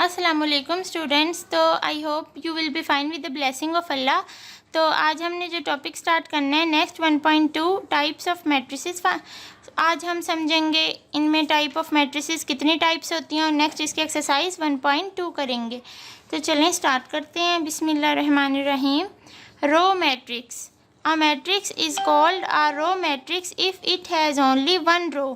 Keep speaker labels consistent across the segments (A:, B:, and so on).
A: अस्सलामुअलैकुम स्टूडेंट्स। तो I hope you will be fine with the blessing of Allah. तो आज हमने जो टॉपिक स्टार्ट करना है नेक्स्ट 1.2 टाइप्स ऑफ मैट्रिसेस। आज हम समझेंगे इनमें टाइप ऑफ मैट्रिसेस कितनी टाइप्स होती हैं और नेक्स्ट इसकी एक्सरसाइज 1.2 करेंगे। तो चलें स्टार्ट करते हैं। बिस्मिल्लाहिर्रहमानिर्रहीम। Row matrix. A matrix is called a row matrix if it has only one row.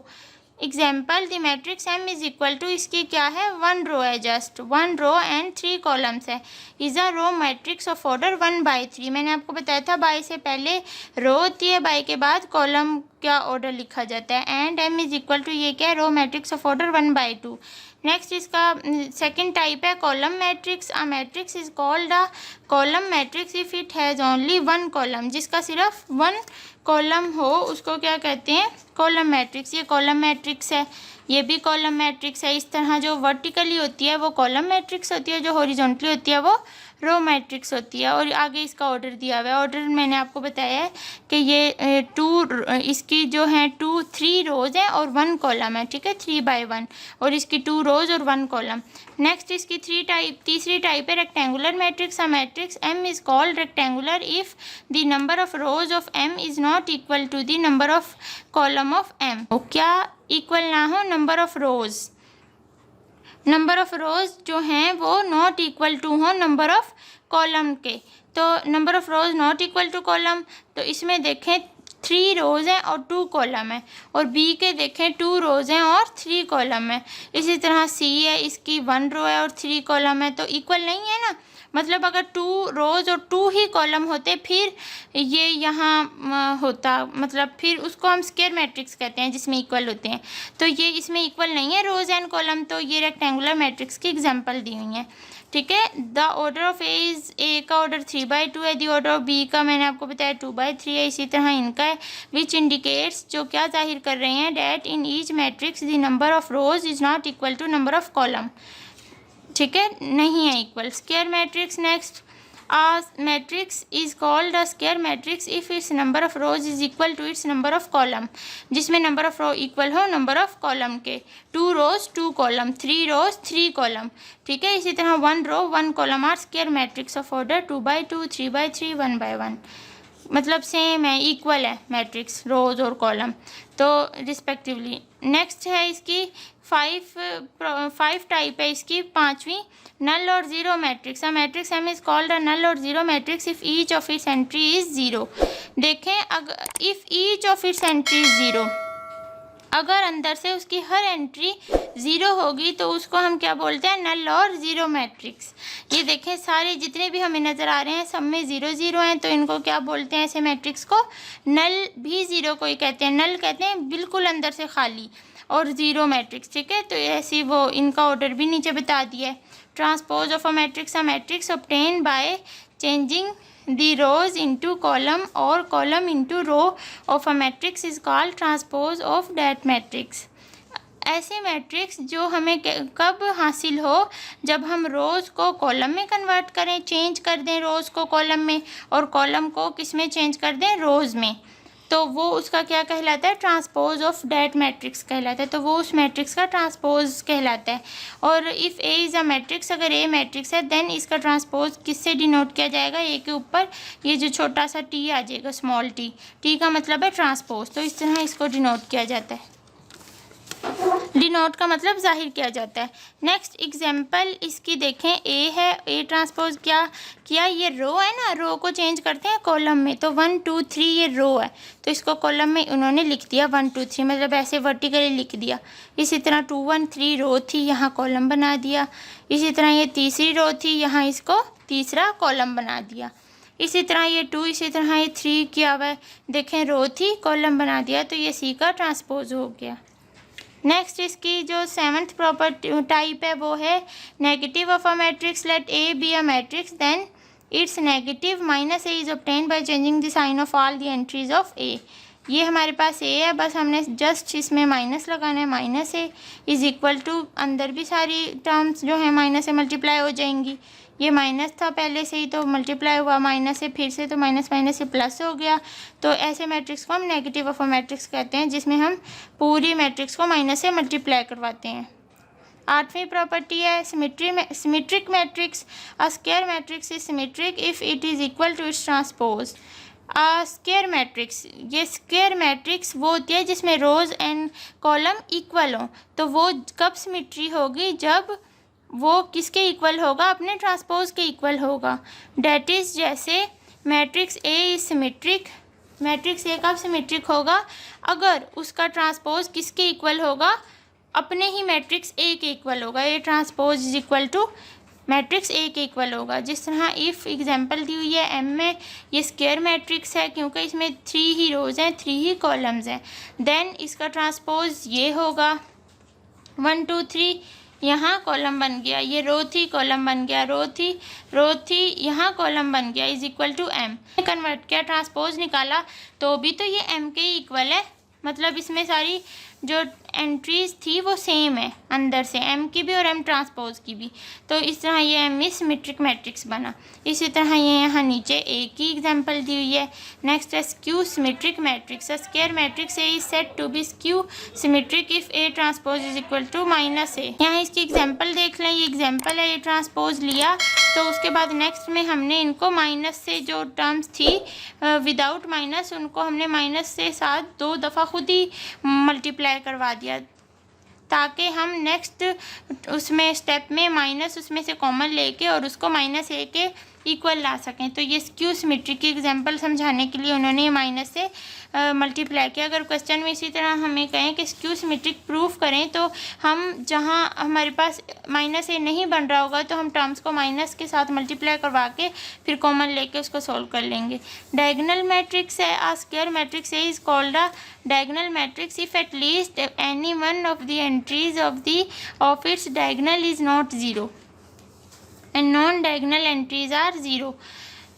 A: Example the matrix M is equal to, इसकी क्या है, वन रो है, just one row and three columns है। Is a row matrix of order 1/3। मैंने आपको बताया था by से पहले रो होती है, बाई के बाद कॉलम का ऑर्डर लिखा जाता है। And M is equal to ये क्या है, row matrix of order 1/2। Next इसका सेकंड टाइप है column matrix. A matrix is called a column matrix if it has only one column. जिसका सिर्फ वन कॉलम हो उसको क्या कहते हैं, कॉलम मैट्रिक्स। ये कॉलम मैट्रिक्स है, ये भी कॉलम मैट्रिक्स है। इस तरह जो वर्टिकली होती है वो कॉलम मैट्रिक्स होती है, जो हॉरिजॉन्टली होती है वो रो मैट्रिक्स होती है। और आगे इसका ऑर्डर दिया हुआ है। ऑर्डर मैंने आपको बताया है कि ये इसकी जो है 3 रोज़ हैं और 1 कॉलम है, ठीक है, 3/1। और इसकी 2 रोज़ और 1 कॉलम। नेक्स्ट इसकी तीसरी टाइप है rectangular matrix. A matrix M is called rectangular if the number of rows of M is not equal to the number of column of M. तो क्या इक्वल ना हो, number of rows, number of rows जो हैं वो not equal to हो number of column के। तो number of rows not equal to column, तो इसमें देखें 3 रोज़ हैं और 2 कॉलम है। और बी के देखें 2 रोज़ हैं और 3 कॉलम है। इसी तरह सी है, इसकी 1 रो है और 3 कॉलम है, तो इक्वल नहीं है ना। मतलब अगर 2 रोज़ और 2 ही कॉलम होते फिर ये यहाँ होता, मतलब फिर उसको हम स्क्वायर मैट्रिक्स कहते हैं जिसमें इक्वल होते हैं। तो ये इसमें इक्वल नहीं है रोज़ एंड कॉलम, तो ये रेक्टेंगुलर मैट्रिक्स की एग्जांपल दी हुई है, ठीक है। द ऑर्डर ऑफ ए का ऑर्डर 3/2 है, द ऑर्डर ऑफ बी का मैंने आपको बताया 2/3 है। इसी तरह इनका है विच इंडिकेट्स, जो क्या जाहिर कर रहे हैं, that in each matrix the number of rows is not equal to number of column, ठीक है, नहीं है equal. Square matrix. Next a matrix is called a square matrix if its number of rows is equal to its number of column. जिसमें number of row equal हो number of column के। 2 रोज 2 column, 3 रोज 3 column, ठीक है। इसी तरह 1 row 1 column are square matrix of order 2/2, 3/3, 1/1। मतलब same है, equal है मैट्रिक्स, रोज और कॉलम तो रिस्पेक्टिवली। नेक्स्ट है इसकी 5 टाइप है इसकी, 5वीं नल और zero matrix. A matrix M is called a null और zero matrix if each of its entry is zero. देखें, अगर if each of its entry is zero, अगर अंदर से उसकी हर एंट्री ज़ीरो होगी तो उसको हम क्या बोलते हैं, नल और ज़ीरो मैट्रिक्स। ये देखें सारे जितने भी हमें नज़र आ रहे हैं सब में 0 0 हैं, तो इनको क्या बोलते हैं, ऐसे मैट्रिक्स को नल भी ज़ीरो को ही कहते हैं। नल कहते हैं बिल्कुल अंदर से खाली, और ज़ीरो मैट्रिक्स, ठीक है। तो ऐसी वो इनका ऑर्डर भी नीचे बता दिया है। Transpose of a matrix obtain by changing the rows into column or column into row of a matrix is called transpose of that matrix। ऐसे मैट्रिक्स जो हमें कब हासिल हो, जब हम रोज़ को कॉलम में कन्वर्ट करें, चेंज कर दें रोज़ को कॉलम में और कॉलम को किस में चेंज कर दें, रोज़ में, तो वो उसका क्या कहलाता है, ट्रांसपोज ऑफ डैट मैट्रिक्स कहलाता है। तो वो उस मैट्रिक्स का ट्रांसपोज कहलाता है। और if A is a matrix, अगर ए मैट्रिक्स है देन इसका ट्रांसपोज किससे डिनोट किया जाएगा, ए के ऊपर ये जो छोटा सा टी आ जाएगा, स्मॉल टी का मतलब है ट्रांसपोज। तो इस तरह इसको डिनोट किया जाता है, डिनोट का मतलब जाहिर किया जाता है। नेक्स्ट एग्जाम्पल इसकी देखें, ए है, ए ट्रांसपोज क्या किया, ये रो है ना, रो को चेंज करते हैं कॉलम में, तो 1 2 3 ये रो है, तो इसको कॉलम में उन्होंने लिख दिया 1 2 3, मतलब ऐसे वर्टिकली लिख दिया। इसी तरह 2 1 3 रो थी, यहाँ कॉलम बना दिया। इसी तरह ये तीसरी रो थी, यहाँ इसको तीसरा कॉलम बना दिया। इसी तरह ये 2, इसी तरह ये 3 किया हुआ है, देखें रो थी कॉलम बना दिया, तो ये सी का ट्रांसपोज हो गया। नेक्स्ट इसकी जो 7th प्रॉपर टाइप है वो है negative of a matrix. Let A be a matrix then its negative minus A is obtain by changing the sign of all the entries of A. ये हमारे पास ए है, बस हमने जस्ट इसमें माइनस लगाना है। Minus A is equal to, अंदर भी सारी टर्म्स जो है माइनस से मल्टीप्लाई हो जाएंगी। ये माइनस था पहले से ही, तो मल्टीप्लाई हुआ माइनस से फिर से, तो माइनस माइनस से प्लस हो गया। तो ऐसे मैट्रिक्स को हम नेगेटिव ऑफ अ मैट्रिक्स कहते हैं, जिसमें हम पूरी मैट्रिक्स को माइनस से मल्टीप्लाई करवाते हैं। आठवीं प्रॉपर्टी है symmetric matrix. A square matrix is symmetric if it is equal to its transpose. Square matrix, ये स्क्वायर मैट्रिक्स वो होती है जिसमें रोज़ एंड कॉलम इक्वल हो। तो वो कब सिमेट्री होगी? जब वो किसके इक्वल होगा? अपने ट्रांसपोज के इक्वल होगा। डैट इज़ जैसे matrix A is symmetric, matrix A कब सिमेट्रिक होगा? अगर उसका ट्रांसपोज किसके इक्वल होगा? अपने ही मैट्रिक्स ए के इक्वल होगा। A transpose is equal to matrix A के इक्वल होगा। जिस तरह इफ़ एग्जांपल दी हुई है एम में, ये स्क्वायर मैट्रिक्स है क्योंकि इसमें 3 ही रोज़ हैं, 3 ही कॉलम्स हैं। देन इसका ट्रांसपोज ये होगा 1 2 3, यहाँ कॉलम बन गया, ये रो थी कॉलम बन गया, रो थी यहाँ कॉलम बन गया, is equal to M. Convert किया, ट्रांसपोज निकाला तो भी तो ये एम के इक्वल है, मतलब इसमें सारी जो एंट्रीज थी वो सेम है अंदर से, एम की भी और एम ट्रांसपोज की भी। तो इस तरह ये एम इज सिमेट्रिक मैट्रिक्स बना। इसी तरह ये यहाँ नीचे ए की एग्जांपल दी हुई है। नेक्स्ट है skew symmetric matrix. Square matrix A is said to be skew symmetric if A transpose is equal to minus A. यहाँ इसकी एग्जांपल देख लें, ये एग्जांपल है, ये ट्रांसपोज लिया तो उसके बाद नेक्स्ट में हमने इनको माइनस से जो टर्म्स थी विदाउट माइनस, उनको हमने माइनस से साथ 2 दफ़ा खुद ही मल्टीप्लाई करवा दिया ताकि हम नेक्स्ट उसमें स्टेप में माइनस उसमें से कॉमन लेके और उसको माइनस ए के इक्वल ला सकें। तो ये स्क्यू सिमेट्री की एग्जांपल समझाने के लिए उन्होंने माइनस से मल्टीप्लाई किया। अगर क्वेश्चन में इसी तरह हमें कहें कि स्क्यू सिमेट्रिक प्रूफ करें तो हम जहां हमारे पास माइनस ए नहीं बन रहा होगा तो हम टर्म्स को माइनस के साथ मल्टीप्लाई करवा के फिर कॉमन लेके उसको सोल्व कर लेंगे। डायगोनल मैट्रिक्स है। A square matrix A is called a diagonal matrix if at least any one of the entries of its diagonal is not zero and non diagonal entries are zero.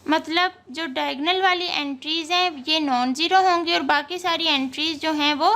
A: मतलब जो diagonal वाली entries हैं ये non zero होंगी और बाकी सारी entries जो हैं वो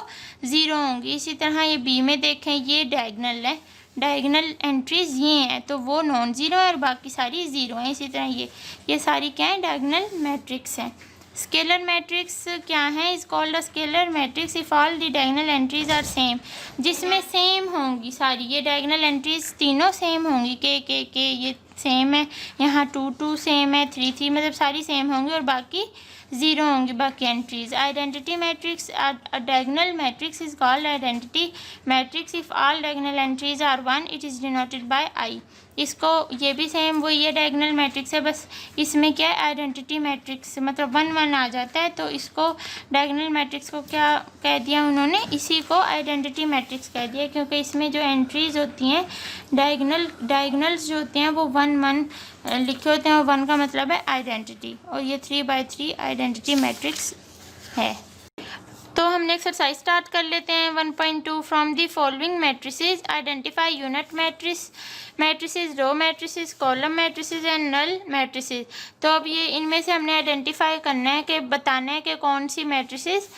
A: ज़ीरो होंगी। इसी तरह ये बी में देखें, ये डायगोनल है, डायगोनल एंट्रीज ये हैं तो वो नॉन ज़ीरो है और बाकी सारी ज़ीरो हैं। इसी तरह ये सारी क्या है? डायगोनल मैट्रिक्स हैं। स्केलर मैट्रिक्स क्या है? Is called a scalar matrix if all the diagonal entries are same, जिसमें सेम होंगी सारी, ये डायगोनल एंट्रीज तीनों सेम होंगी, के ये सेम है, यहाँ 2 2 सेम है, 3 3 मतलब सारी सेम होंगी और बाकी ज़ीरो होंगी बाकी entries. Identity matrix, diagonal matrix is called identity matrix if all diagonal entries are 1, it is denoted by I. इसको ये भी सेम वही है, डायगोनल मैट्रिक्स है, बस इसमें क्या है आइडेंटिटी मैट्रिक्स, मतलब 1 1 आ जाता है तो इसको डायगोनल मैट्रिक्स को क्या कह दिया उन्होंने? इसी को आइडेंटिटी मैट्रिक्स कह दिया क्योंकि इसमें जो एंट्रीज होती हैं डायगोनल्स जो होते हैं वो 1 1 लिखे होते हैं और 1 का मतलब है आइडेंटिटी, और ये 3x3 आइडेंटिटी मैट्रिक्स है। तो हमने एक्सरसाइज स्टार्ट कर लेते हैं। 1.2 from the following matrices identify unit matrices, row matrices, column matrices and null matrices. तो अब ये इनमें से हमने आइडेंटिफाई करना है कि बताना है कि कौन सी मैट्रिसेस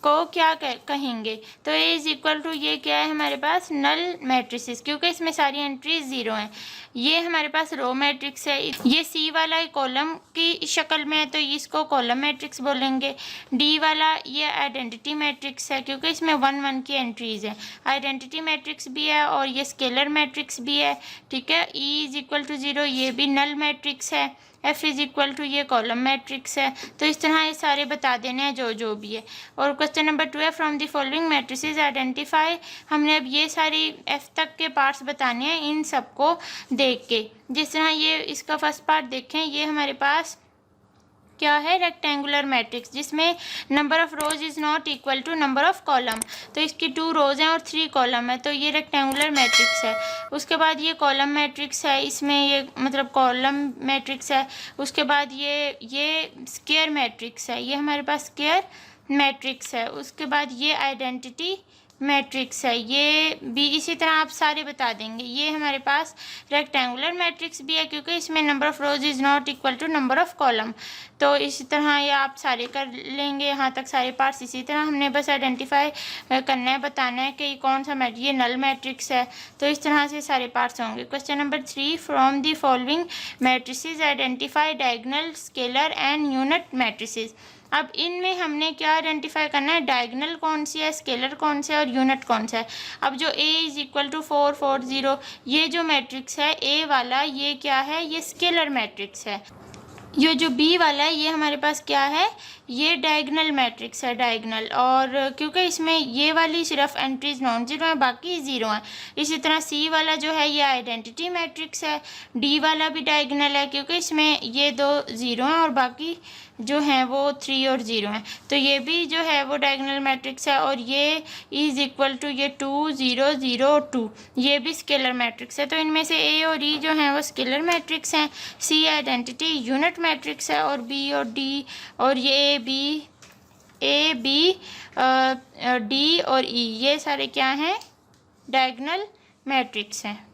A: को क्या कहेंगे। तो ए इज इक्वल टू ये क्या है हमारे पास? नल मैट्रिसेस, क्योंकि इसमें सारी एंट्रीज ज़ीरो हैं। ये हमारे पास रो मैट्रिक्स है, ये सी वाला कॉलम की शक्ल में है तो इसको कॉलम मैट्रिक्स बोलेंगे। डी वाला ये आइडेंटिटी मैट्रिक्स है क्योंकि इसमें 1 1 की एंट्रीज है, आइडेंटिटी मैट्रिक्स भी है और ये स्केलर मैट्रिक्स भी है, ठीक है। ई इज इक्वल टू 0 ये भी नल मैट्रिक्स है, एफ इज इक्वल टू ये कॉलम मैट्रिक्स है। तो इस तरह ये सारे बता देने हैं जो भी है। और क्वेश्चन नंबर 2 है from the following matrices identify. हमने अब ये सारी एफ तक के पार्ट्स बताने हैं इन सबको देख के। जिस तरह ये इसका फर्स्ट पार्ट देखें, ये हमारे पास क्या है? रेक्टेंगुलर मैट्रिक्स जिसमें number of rows is not equal to number of column. तो इसकी 2 रोज हैं और 3 कॉलम है तो ये रेक्टेंगुलर मैट्रिक्स है। उसके बाद ये कॉलम मैट्रिक्स है, इसमें ये मतलब कॉलम मैट्रिक्स है। उसके बाद ये स्क्वायर मैट्रिक्स है, ये हमारे पास स्क्वायर मैट्रिक्स है। उसके बाद ये आइडेंटिटी मैट्रिक्स है, ये भी इसी तरह आप सारे बता देंगे। ये हमारे पास रेक्टेंगुलर मैट्रिक्स भी है क्योंकि इसमें number of rows is not equal to number of column. तो इसी तरह ये आप सारे कर लेंगे, यहाँ तक सारे पार्ट्स। इसी तरह हमने बस आइडेंटिफाई करना है, बताना है कि कौन सा ये नल मैट्रिक्स है। तो इस तरह से सारे पार्ट्स होंगे। Question number 3 from the following matrices identify diagonal, scalar and unit matrices. अब इनमें हमने क्या आइडेंटिफाई करना है, डायगोनल कौन सी है, स्केलर कौन सा है और यूनिट कौन सा है। अब जो A इज इक्वल टू 4 4 0 ये जो मैट्रिक्स है A वाला, ये क्या है, ये स्केलर मैट्रिक्स है। ये जो B वाला है ये हमारे पास क्या है, ये डायगोनल मैट्रिक्स है, डायगोनल। और क्योंकि इसमें ये वाली सिर्फ एंट्रीज नॉन जीरो हैं, बाकी ज़ीरो हैं। इसी तरह C वाला जो है ये आइडेंटिटी मैट्रिक्स है। D वाला भी डायगोनल है क्योंकि इसमें ये 2 ज़ीरो हैं और बाकी जो हैं वो 3 और 0 हैं। तो ये भी जो है वो डायगोनल मैट्रिक्स है। और ये इज़ इक्वल टू ये 2 0 0 2 ये भी स्केलर मैट्रिक्स है। तो इनमें से A और E जो हैं वो स्केलर मैट्रिक्स हैं, C आइडेंटिटी यूनिट मैट्रिक्स है, और B और D और ये A B D और E ये सारे क्या हैं, डायगोनल मैट्रिक्स हैं।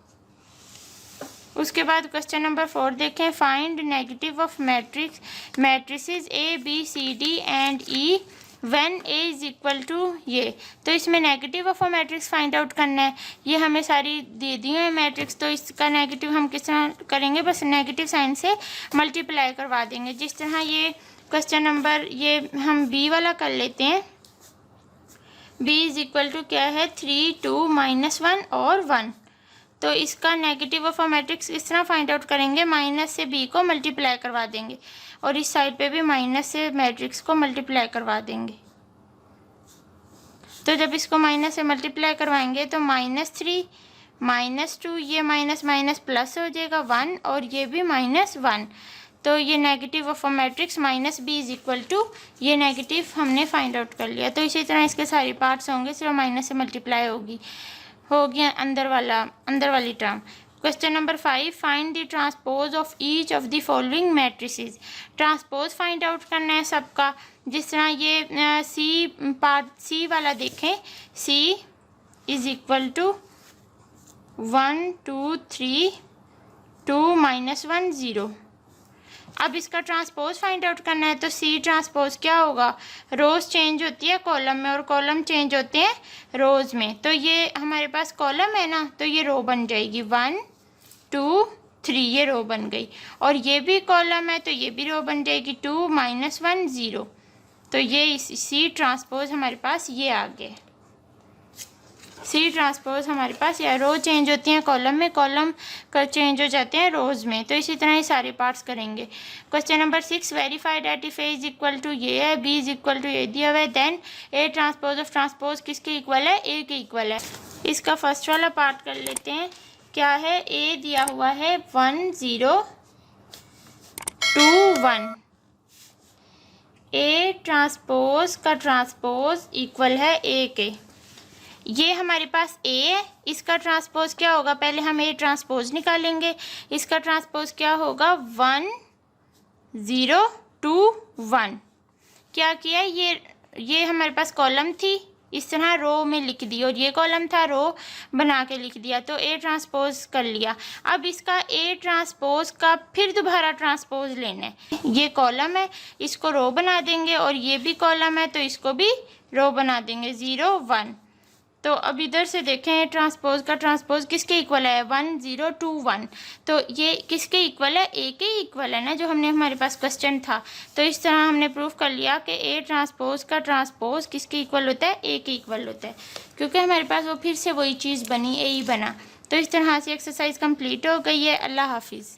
A: उसके बाद क्वेश्चन नंबर 4 देखें, find negative of matrices A B C D and E when A is equal to ये। तो इसमें negative of a matrix find out करना है। ये हमें सारी दे दी है मैट्रिक्स, तो इसका नेगेटिव हम किस तरह करेंगे, बस नेगेटिव साइन से मल्टीप्लाई करवा देंगे। जिस तरह ये क्वेश्चन नंबर ये हम B वाला कर लेते हैं। B इज इक्वल टू क्या है, 3 2 -1 और 1। तो इसका नेगेटिव ऑफ अ मैट्रिक्स इस तरह फाइंड आउट करेंगे, माइनस से B को मल्टीप्लाई करवा देंगे और इस साइड पे भी माइनस से मैट्रिक्स को मल्टीप्लाई करवा देंगे। तो जब इसको माइनस से मल्टीप्लाई करवाएंगे तो -3 -2 ये माइनस माइनस प्लस हो जाएगा 1 और ये भी -1। तो ये negative of a matrix -B is equal to ये नेगेटिव हमने फाइंड आउट कर लिया। तो इसी तरह इसके सारे पार्ट्स होंगे, सिर्फ माइनस से मल्टीप्लाई हो गया अंदर वाली term. Question number 5, find the transpose of each of the following matrices. Transpose find out करना है सबका। जिस तरह ये C वाला देखें, C इज इक्वल टू 1 2 3 2 -1 0। अब इसका ट्रांसपोज फाइंड आउट करना है, तो C ट्रांसपोज क्या होगा, रोज़ चेंज होती है कॉलम में और कॉलम चेंज होते हैं रोज़ में। तो ये हमारे पास कॉलम है ना, तो ये रो बन जाएगी 1 2 3 ये रो बन गई। और ये भी कॉलम है तो ये भी रो बन जाएगी 2 -1 0। तो ये C ट्रांसपोज हमारे पास ये आ गया। C ट्रांसपोज हमारे पास या रो चेंज होती हैं कॉलम में, कॉलम कर चेंज हो जाते हैं रोज़ में। तो इसी तरह ये सारे पार्ट्स करेंगे। Question number 6, verify that if A is equal to ये है, B इज इक्वल टू ये दिया हुआ है, then A transpose of transpose किसके इक्वल है, A के इक्वल है। इसका फर्स्ट वाला पार्ट कर लेते हैं। क्या है, A दिया हुआ है 1 0 2 1। A ट्रांसपोज का ट्रांसपोज इक्वल है A के। ये हमारे पास A है, इसका ट्रांसपोज क्या होगा, पहले हम A ट्रांसपोज निकालेंगे। इसका ट्रांसपोज क्या होगा, 1 0 2 1। क्या किया, ये हमारे पास कॉलम थी, इस तरह रो में लिख दी, और ये कॉलम था, रो बना के लिख दिया। तो A ट्रांसपोज कर लिया। अब इसका A ट्रांसपोज का फिर दोबारा ट्रांसपोज लेना है। ये कॉलम है, इसको रो बना देंगे, और ये भी कॉलम है तो इसको भी रो बना देंगे 0 1। तो अब इधर से देखें, ट्रांसपोज का ट्रांसपोज किसके इक्वल है, 1 0 2 1। तो ये किसके इक्वल है, A के इक्वल है ना, जो हमने हमारे पास क्वेश्चन था। तो इस तरह हमने प्रूफ कर लिया कि A ट्रांसपोज का ट्रांसपोज किसके इक्वल होता है, A के इक्वल होता है, क्योंकि हमारे पास वो फिर से वही चीज़ बनी, A ही बना। तो इस तरह से एक्सरसाइज कंप्लीट हो गई है। अल्लाह हाफिज़।